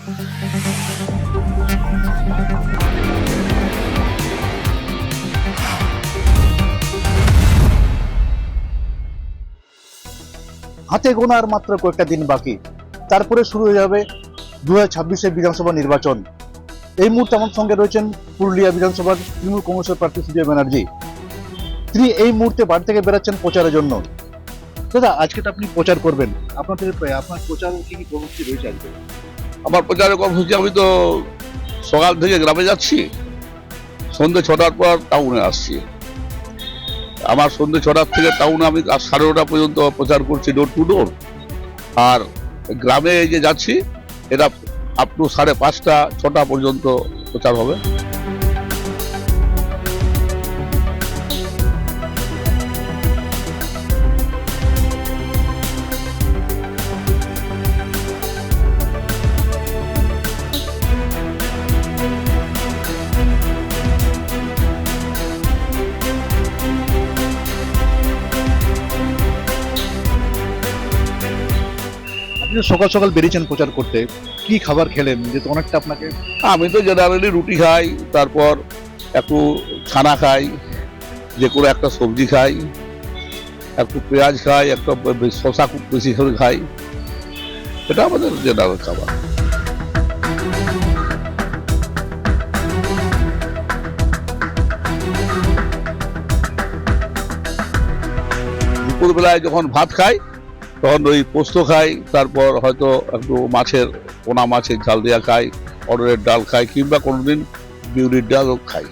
হাতে গোনার মাত্র কয়েকটা দিন বাকি, তারপরে শুরু হয়ে যাবে 2026-এর বিধানসভা নির্বাচন। এই মুহূর্তে আমার সঙ্গে রয়েছেন পুরুলিয়া বিধানসভার তৃণমূল কংগ্রেসের প্রার্থী সুজয় ব্যানার্জি। তিনি এই মুহূর্তে বাড়ি থেকে বেরাচ্ছেন প্রচারের জন্য। দাদা, আজকে তো আপনি প্রচার করবেন, আপনার প্রচার কি কি কর্মসূচি রয়েছে আজকে? আমার প্রচারের কর্মসূচি, আমি তো সকাল থেকে গ্রামে যাচ্ছি, সন্ধ্যে 6টার পর টাউনে আসছি। আমার সন্ধ্যে 6টার থেকে টাউনে আমি 9:30 পর্যন্ত প্রচার করছি, ডোর টু ডোর। আর গ্রামে এই যে যাচ্ছি, এটা আপ টু 5:30, 6টা পর্যন্ত প্রচার হবে। আপনি সকাল সকাল বেরিয়েছেন প্রচার করতে, কি খাবার খেলেন যেহেতু অনেকটা আপনাকে? আমি তো জেনারেলি রুটি খাই, তারপর একটু ছানা খাই, যে কোনো একটা সবজি খাই, একটু পেঁয়াজ খাই, একটু শশা খুব বেশি করে খাই। এটা আমাদের জেনারেল খাবার। দুপুরবেলায় যখন ভাত খাই তখন ওই পোস্ত খাই, তারপর হয়তো একটু পোনা মাছের ঝাল দেওয়া খাই, অরড়ের ডাল খাই, কিংবা কোনোদিন বিউলির ডালও খাই।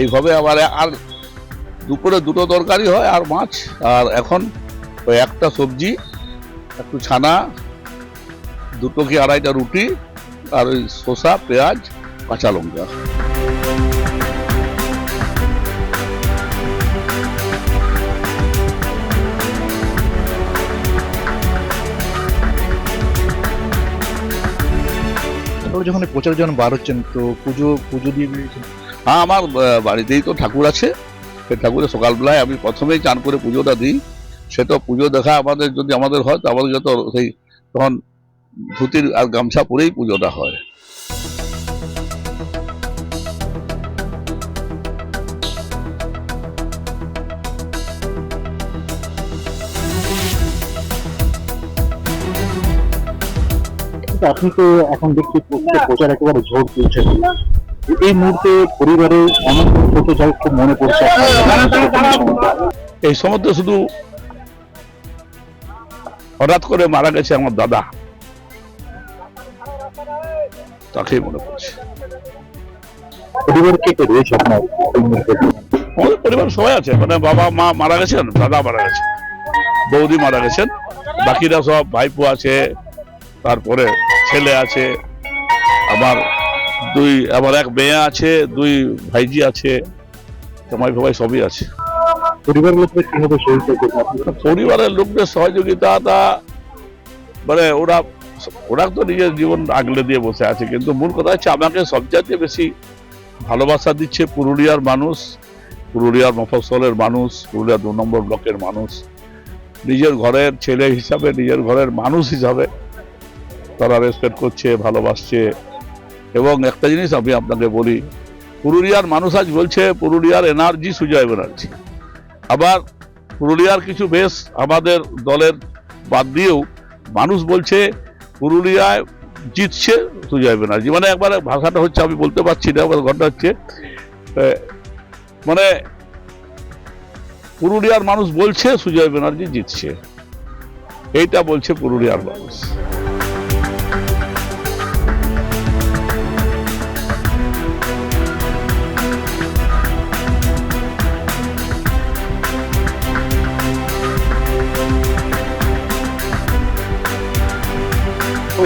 এইভাবে আবার আর দুপুরে 2টো তরকারি হয় আর মাছ, আর এখন ওই একটা সবজি, একটু ছানা, 2 কি 2.5টা রুটি, আর ওই শসা, পেঁয়াজ, কাঁচা লঙ্কা। যখন প্রচারের জন্য বার হচ্ছেন, তো পুজো দিয়ে দিয়েছেন? হ্যাঁ, আমার বাড়িতেই তো ঠাকুর আছে। সেই ঠাকুরের সকালবেলায় আমি প্রথমেই চান করে পুজোটা দিই। সে তো পুজো দেখা যদি আমাদের হয়, তো আমাদের যত সেই তখন ধুতির আর গামছা পরেই পুজোটা হয়। আপনি তো এখন দেখছি প্রচার একেবারে ঝড় তুলছে। এই মুহূর্তে পরিবারের অনেক ছোট যাই খুব মনে পড়ছে। এই সময় তো শুধু হঠাৎ করে মারা গেছে আমার দাদা, তাকেই মনে পড়ছে। পরিবার কে কে রয়েছে আপনার? আমাদের পরিবার সবাই আছে, মানে বাবা মা মারা গেছেন, দাদা মারা গেছেন, বৌদি মারা গেছেন, বাকিরা সব ভাইপো আছে, তারপরে ছেলে আছে, আমার এক মেয়ে আছে, 2 ভাইজি আছে, জামাই ভাই সবই আছে। পরিবারের লোকদের কিভাবে সহযোগিতা? পরিবারের লোকদের সহযোগিতাটা মানে ওরা তো নিজের জীবন আগলে দিয়ে বসে আছে, কিন্তু মূল কথা হচ্ছে আমাকে সবচাইতে বেশি ভালোবাসা দিচ্ছে পুরুলিয়ার মানুষ, পুরুলিয়ার মফস্বলের মানুষ, পুরুলিয়া 2 নম্বর ব্লকের মানুষ। নিজের ঘরের ছেলে হিসাবে, নিজের ঘরের মানুষ হিসাবে তারা রেসপেক্ট করছে, ভালোবাসছে। এবং একটা জিনিস আমি আপনাকে বলি, পুরুলিয়ার মানুষ আজ বলছে পুরুলিয়ার এনার্জি সুজয় ব্যানার্জি। আবার পুরুলিয়ার কিছু বেশ আমাদের দলের বাদ দিয়েও মানুষ বলছে পুরুলিয়ায় জিতছে সুজয় ব্যানার্জি। মানে একবারে ভাষাটা হচ্ছে, আমি বলতে পারছি না, ঘটনা হচ্ছে মানে পুরুলিয়ার মানুষ বলছে সুজয় ব্যানার্জি জিতছে, এইটা বলছে পুরুলিয়ার মানুষ।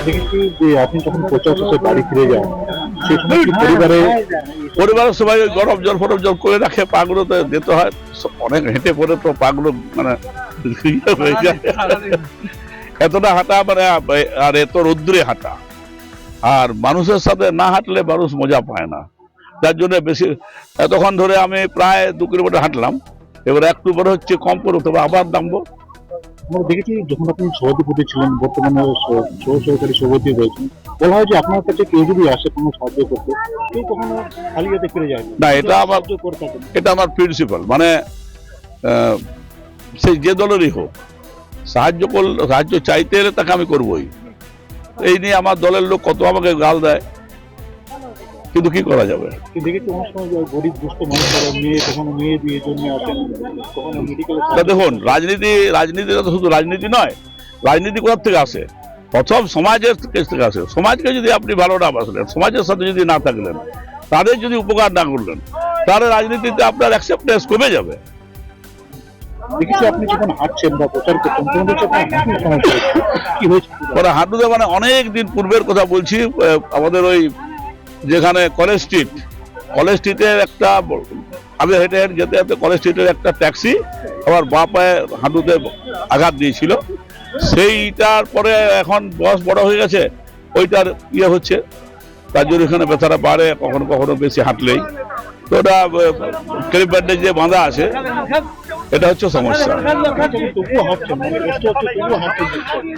দেখেছি যে আপনি যখন প্রচার শেষে বাড়ি ফিরে যান, সেই সময় পরিবারের সবাই গরম জল করে রাখে, পাগুলোতে যেতে হয়, অনেক হেঁটে পড়ে তো পাগুলো মানে এতটা হাঁটা, মানে আর এত রৌদ্রে হাঁটা, আর মানুষের সাথে না হাঁটলে মানুষ মজা পায় না। যার জন্য বেশি এতক্ষণ ধরে আমি প্রায় 2 কিলোমিটার হাঁটলাম, এবার একটু বড় হচ্ছে, কম করে তবে আবার নামবো। আমরা দেখেছি যখন আপনি সভাধিপতি ছিলেন, বর্তমানে সহকারী সভাপতি হয়েছেন, বলা হয় যে আপনার কাছে কেউ যদি আসে কোনো সাহায্য করতে, কেউ কখনো খালি হাতে ফিরে যায় না, এটা আমার সাহায্য করে থাকেন। এটা আমার প্রিন্সিপাল, মানে সেই যে দলেরই হোক, সাহায্য চাইতে এলে তাকে আমি করবোই। এই নিয়ে আমার দলের লোক কত আমাকে গাল দেয়, কিন্তু কি করা যাবে। দেখেছি অনেক সময় গরিব দুস্থ মানুষরা মেয়ে কখনো মেয়ে বিয়ের জন্য আসেন, কখনো মেডিকেল। দেখুন, রাজনীতিটা তো শুধু রাজনীতি নয়, রাজনীতি কোথা থেকে আসে? প্রথম সমাজের কাছ থেকে আসে। সমাজকে যদি আপনি ভালো না বাসলেন, সমাজের সাথে যদি না থাকলেন, তাদের যদি উপকার না করলেন, তাহলে রাজনীতিতে আপনার অ্যাকসেপ্টেন্স কমে যাবে। দেখেছি আপনি যখন হাঁটছেন বা প্রচার করছেন তখন দেখছি আপনার হাঁটুর সমস্যা হচ্ছে। কি হয়েছে? ওরা হাঁটুতে, মানে অনেক দিন পূর্বের কথা বলছি, আমাদের ওই যেখানে কলেজ স্ট্রিটের একটা, আমি হেঁটে হেঁটে যেতে যেতে কলেজ স্ট্রিটের একটা ট্যাক্সি আমার বাঁ পায়ে হাঁটুতে আঘাত দিয়েছিল। সেইটার পরে এখন বয়স বড় হয়ে গেছে, ওইটার ইয়ে হচ্ছে, তার জন্য এখানে ব্যথাটা বাড়ে কখনো কখনো বেশি হাঁটলেই। তো ওটা ক্লিপ ব্যান্ডেজ যে বাঁধা আছে, এটা হচ্ছে সমস্যা। তবুও হাঁটছেন, মানে কষ্ট হচ্ছে তবুও হাঁটছেন।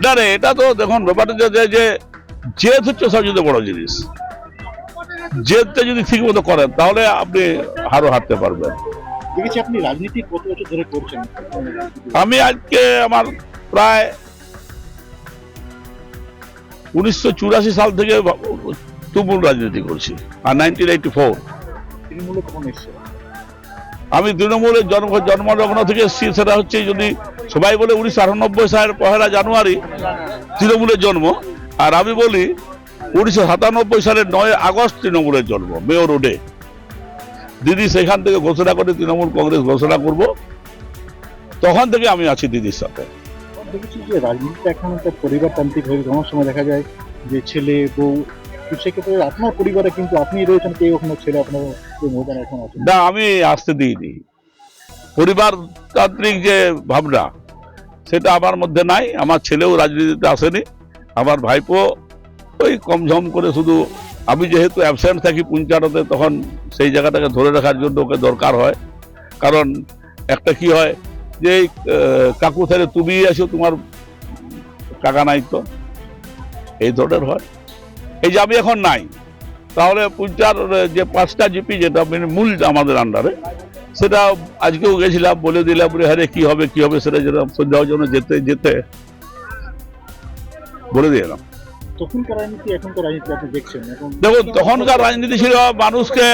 না রে, এটা তো দেখুন ব্যাপারটা যে জেদ হচ্ছে সবচেয়ে বড় জিনিস। জেদটা যদি ঠিক মতো করেন তাহলে আপনি আরো হাঁটতে পারবেন। দেখেছি আপনি রাজনীতি কত বছর ধরে করছেন? আমি আজকে আমার প্রায় 1984 সাল থেকে তুমুল রাজনীতি করছি, আর 1984 তৃণমূলে কখন এসছে? আমি তৃণমূলের জন্মলগ্ন থেকে এসেছি। সেটা হচ্ছে, যদি সবাই বলে 1998 সালের 1 জানুয়ারি তৃণমূলের জন্ম, আর আমি বলি 1997 সালের 9 আগস্ট তৃণমূলের জন্ম, মেয়র রোডে। দিদি সেখান থেকে ঘোষণা করে তৃণমূল কংগ্রেস ঘোষণা করব, তখন থেকে আমি আছি দিদির সাথে। দেখেছি যে রাজনীতিটা এখন একটা পরিবারতান্ত্রিক হয়ে গেছে। অনেক সময় দেখা যায় যে ছেলে বউ, তো সেক্ষেত্রে আপনার পরিবারে কিন্তু আপনি রয়েছেন, কেউ ওখানে ছেলে আপনার কেউ মহিলা এখন আছেন? না, আমি আসতে দিইনি। পরিবারতান্ত্রিক যে ভাবনা, সেটা আমার মধ্যে নাই। আমার ছেলেও রাজনীতিতে আসেনি, আমার ভাইপো ওই কমঝম করে, শুধু আমি যেহেতু অ্যাবসেন্ট থাকি পুঞ্চারতে, তখন সেই জায়গাটাকে ধরে রাখার জন্য ওকে দরকার হয়। কারণ একটা কি হয় যে কাকু থাকলে তুমি আসো, তোমার কাকা নাই, তো এই ধরনের হয়। এই যে আমি এখন নাই, তাহলে পুঞ্চার যে 5টা জিপি, যেটা মূল আমাদের আন্ডারে, সেটা আজকেও গেছিলাম, বলে দিলাম হ্যাঁ কি হবে সেটা, যেটা সন্ধ্যার জন্য যেতে যেতে বলে দিয়ে এলাম। তখনকার রাজনীতি এখনকার রাজনীতি আপনি দেখছেন? এখন দেখুন, তখনকার রাজনীতি ছিল মানুষকে,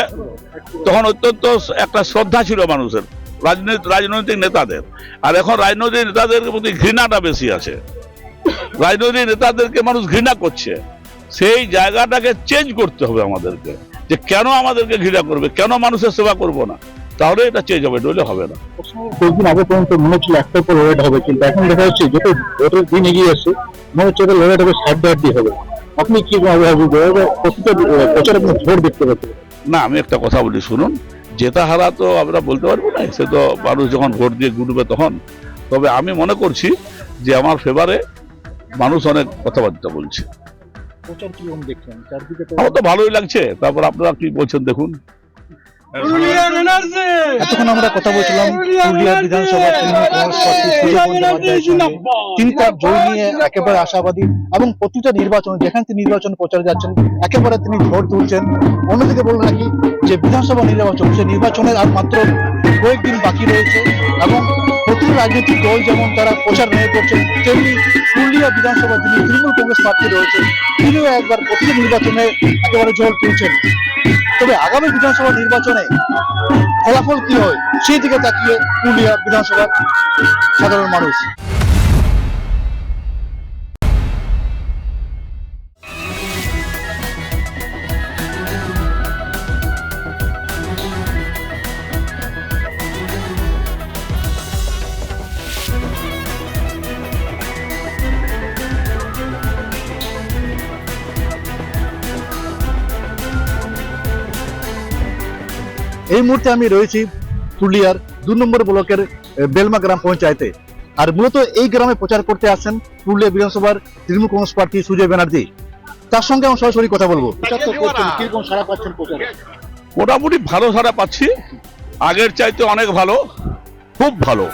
তখন অত্যন্ত একটা শ্রদ্ধা ছিল মানুষের রাজনৈতিক নেতাদের, আর এখন রাজনৈতিক নেতাদের প্রতি ঘৃণাটা বেশি আছে। রাজনৈতিক নেতাদেরকে মানুষ ঘৃণা করছে। সেই জায়গাটাকে চেঞ্জ করতে হবে আমাদেরকে, যে কেন আমাদেরকে ঘৃণা করবে, কেন মানুষের সেবা করব না, তাহলে এটা চেঞ্জ হবে, নইলে হবে না। কয়েকদিন আগে পর্যন্ত মনে হচ্ছিল একটার পর লড়াইটা হবে, কিন্তু এখন দেখা যাচ্ছে যত ভোটের দিন এগিয়ে আসছে মনে হচ্ছে লড়াইটা হবে 60-60 দিয়ে হবে। আপনি কি প্রতিটা প্রচারে কোনো ভোট দেখতে পাচ্ছেন? না, আমি একটা কথা বলি শুনুন, জেতা হারা তো আমরা বলতে পারবো না, সে তো মানুষ যখন ভোট দিয়ে গুনবে তখন। তবে আমি মনে করছি যে আমার ফেভারে মানুষ অনেক কথাবার্তা বলছে। প্রচার কিরকম দেখছেন চারদিকে? আমার তো ভালোই লাগছে। তারপর আপনারা কি বলছেন দেখুন। এতক্ষণ আমরা কথা বলছিলাম পুরুলিয়া বিধানসভা তৃণমূল কংগ্রেস প্রার্থী সুজয় বন্দ্যোপাধ্যায়ের সঙ্গে। তিনি তার জয় নিয়ে একেবারে আশাবাদী, এবং প্রতিটা নির্বাচন যেখানে তিনি নির্বাচন প্রচারে যাচ্ছেন একেবারে তিনি ঝড় তুলছেন। অন্যদিকে বললেন নাকি যে বিধানসভা নির্বাচন, সে নির্বাচনের আর মাত্র কয়েকদিন বাকি রয়েছে, এবং প্রতিটি রাজনৈতিক দল যেমন তারা প্রচার নিয়ে করছেন, তেমনি পুরুলিয়া বিধানসভা যিনি তৃণমূল কংগ্রেস প্রার্থী রয়েছেন তিনিও একবার প্রতিটি নির্বাচনে একেবারে ঝড় তুলছেন। তবে আগামী বিধানসভা নির্বাচনে ফলাফল কি হয় সেই দিকে তাকিয়ে পুরুলিয়া বিধানসভার সাধারণ মানুষ। এই মুহূর্তে আমি রয়েছি পুরুলিয়ার 2 নম্বর ব্লকের বেলমা গ্রাম পঞ্চায়েতে, আর মূলত এই গ্রামে প্রচার করতে আসেন পুরুলিয়া বিধানসভার তৃণমূল কংগ্রেস প্রার্থী সুজয় ব্যানার্জি। তার সঙ্গে আমি সরাসরি কথা বলবো। কিরকম সাড়া পাচ্ছেন প্রচারে? মোটামুটি ভালো সাড়া পাচ্ছি, আগের চাইতে অনেক ভালো, খুব ভালো।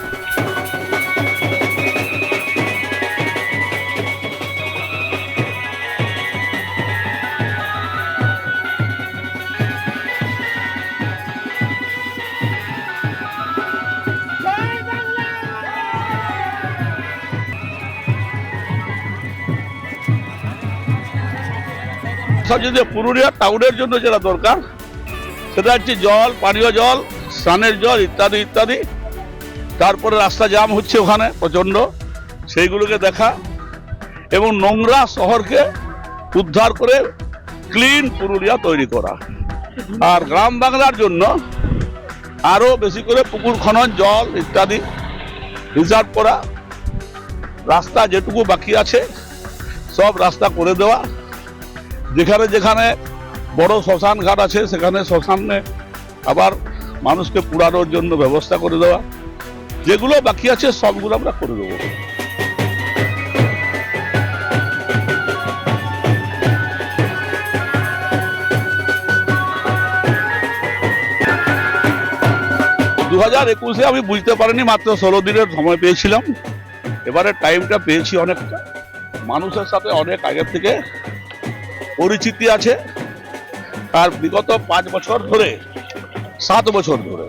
সব যদি পুরুলিয়া টাউনের জন্য যেটা দরকার সেটা হচ্ছে জল, পানীয় জল, স্নানের জল ইত্যাদি ইত্যাদি। তারপরে রাস্তা জ্যাম হচ্ছে ওখানে প্রচণ্ড, সেইগুলোকে দেখা এবং নোংরা শহরকে উদ্ধার করে ক্লিন পুরুলিয়া তৈরি করা। আর গ্রাম বাংলার জন্য আরও বেশি করে পুকুর খনন, জল ইত্যাদি রিজার্ভ করা, রাস্তা যেটুকু বাকি আছে সব রাস্তা করে দেওয়া, যেখানে যেখানে বড় শ্মশান ঘাট আছে সেখানে শ্মশানে আবার মানুষকে পুরানোর জন্য ব্যবস্থা করে দেওয়া, যেগুলো বাকি আছে সবগুলো আমরা করে দেবো। দু 2021-এ আমি বুঝতে পারিনি, মাত্র 16 দিনের সময় পেয়েছিলাম। এবারে টাইমটা পেয়েছি অনেকটা, মানুষের সাথে অনেক আগের থেকে পরিচিতি আছে। আর বিগত 5 বছর ধরে 7 বছর ধরে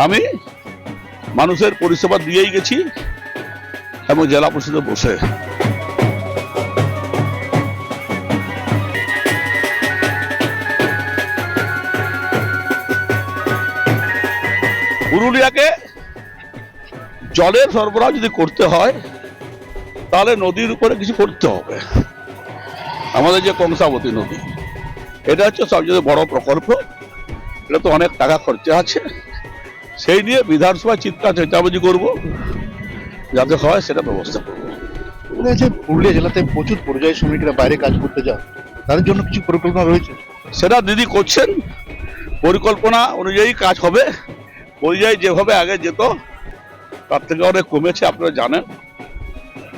আমি মানুষের পরিষেবা দিয়েই গেছি এবং জেলা পরিষদে বসে। পুরুলিয়াকে জলের সরবরাহ যদি করতে হয় তাহলে নদীর উপরে কিছু করতে হবে। আমাদের যে কংসাবতী নদী, এটা হচ্ছে সবচেয়ে বড় প্রকল্প, এটা তো অনেক টাকা খরচা আছে। সেই নিয়ে বিধানসভা চিৎকার চেঁচামেচি করবো, যাতে হয় সেটা ব্যবস্থা করবো। পুরুলিয়া জেলাতে প্রচুর পরিযায়ী শ্রমিকরা বাইরে কাজ করতে যান, তাদের জন্য কিছু পরিকল্পনা রয়েছে? সেটা দিদি করছেন, পরিকল্পনা অনুযায়ী কাজ হবে। পরিযায়ী যেভাবে আগে যেত তার থেকে অনেক কমেছে। আপনারা জানেন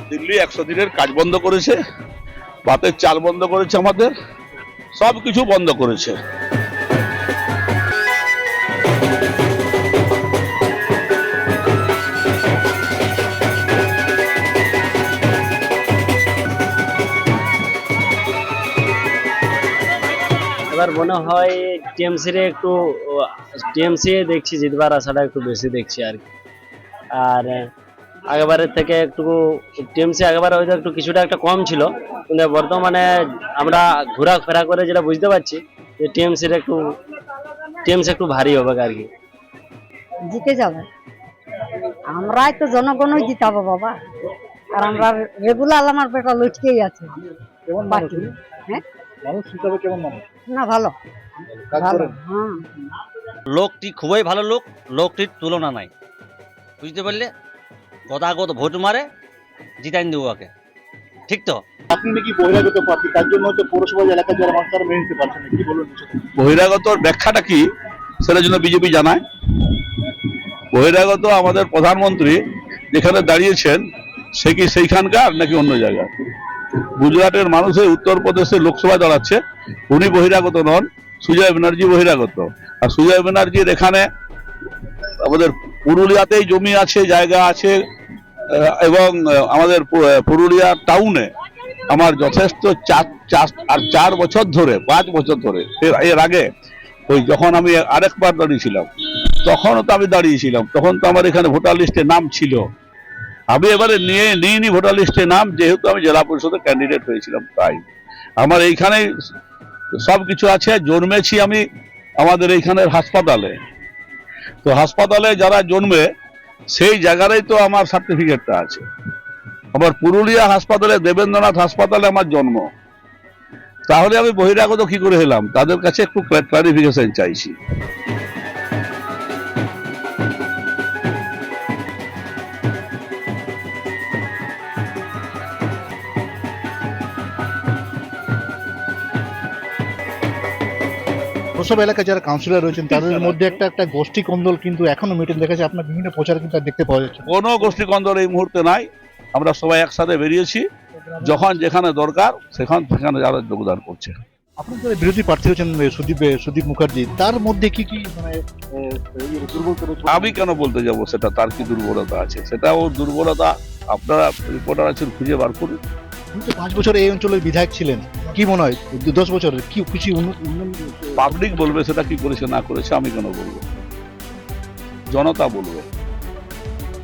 দিল্লি 100 দিনের কাজ বন্ধ করেছে, ভাতের চাল বন্ধ করেছে, আমাদের সব কিছু বন্ধ করেছে। এবার মনে হয় টিএমসি দেখছি জিতবার আশাটা একটু বেশি দেখছি আর কি। আর আগেবারের থেকে একটু টিএমসি আগেবারে হয়তো একটু কিছুটা একটা কম ছিল, কিন্তু বর্তমানে আমরা ঘোরাফেরা করে যেটা বুঝতে পারছি যে টিএমসি একটু ভারী হবে আর কি। জিতে যাবে, আমরাই তো জনগণই জিতাবো বাবা। আর আমরা রেগুলার আমার পেটা লুটকেই আছে। বাকি হ্যাঁ মানুষ হিসাবে কেমন মানুষ? না ভালো কাজ ভালো করেন? হ্যাঁ। লোকটি খুবই ভালো লোক, লোকটির তুলনা নাই, বুঝতে পারলে? গদাগত ভোট মারে জিতাই দেবো ওকে, ঠিক তো? আপনি নাকি বহিরাগত প্রার্থী, তার জন্য হয়তো পৌরসভা এলাকায় যারা মানুষ তারা মেনে নিতে পারছেন না, কি বলবেন? বহিরাগতর ব্যাখ্যাটা কি সেটার জন্য বিজেপি জানায়। বহিরাগত আমাদের প্রধানমন্ত্রী যেখানে দাঁড়িয়েছেন সে কি সেইখানকার নাকি অন্য জায়গা? গুজরাটের মানুষে উত্তরপ্রদেশে লোকসভায় দাঁড়াচ্ছে, উনি বহিরাগত নন, সুজয় ব্যানার্জি বহিরাগত। আর সুজয় ব্যানার্জির এখানে আমাদের পুরুলিয়াতেই জমি আছে, জায়গা আছে, এবং আমাদের পুরুলিয়া টাউনে আমার যথেষ্ট 4 বছর ধরে 5 বছর ধরে, এর আগে ওই যখন আমি আরেকবার দাঁড়িয়েছিলাম তখনও তো আমি দাঁড়িয়েছিলাম, তখন তো আমার এখানে ভোটার লিস্টে নাম ছিল। আমি এবারে নিইনি ভোটার লিস্টে নাম, যেহেতু আমি জেলা পরিষদের ক্যান্ডিডেট হয়েছিলাম, তাই আমার এইখানে সব কিছু আছে। জন্মেছি আমি আমাদের এইখানের হাসপাতালে, তো হাসপাতালে যারা জন্মে সেই জায়গারই তো আমার সার্টিফিকেটটা আছে। আমার পুরুলিয়া হাসপাতালে, দেবেন্দ্রনাথ হাসপাতালে আমার জন্ম, তাহলে আমি বহিরাগত কি করে হলাম? তাদের কাছে একটু ক্লারিফিকেশন চাইছি। পৌরসভা এলাকায় যারা কাউন্সিলর রয়েছেন তাদের মধ্যে একটা গোষ্ঠী কন্দল কিন্তু এখনো মিটিং দেখা যাচ্ছে, আপনার বিভিন্ন প্রচার কিন্তু দেখতে পাওয়া যাচ্ছে। কোনো গোষ্ঠী কন্দল এই মুহূর্তে নাই, আমরা সবাই একসাথে বেরিয়েছি, যখন যেখানে দরকার সেখানে যারা যোগদান করছে। আপনার যারা বিরোধী প্রার্থী হচ্ছেন সুদীপ মুখার্জি, তার মধ্যে কি কি মানে দুর্বলতা রয়েছে? আমি কেন বলতে যাব সেটা তার কি দুর্বলতা আছে? সেটা ওর দুর্বলতা আপনারা রিপোর্টার আছেন, খুঁজে বার করুন। উনি তো 5 বছর এই অঞ্চলের বিধায়ক ছিলেন, কি মনে হয় 10 বছর কি খুশি উন্নয়ন? পাবলিক বলবে সেটা কি করেছে না করেছে, আমি কেন বলবো? জনতা বলবে।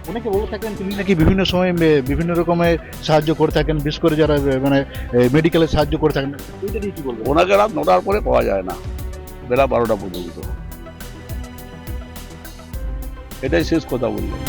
অনেকে বলে থাকেন তিনি নাকি বিভিন্ন সময় বিভিন্ন রকমের সাহায্য করে থাকেন, বিশেষ করে যারা মানে মেডিকেলে সাহায্য করে থাকেন, এইটা নিয়ে কি বলবেন? ওনাকে রাত 9টার পরে পাওয়া যায় না, বেলা 12টা পর্যন্ত। এটাই শেষ কথা বললাম।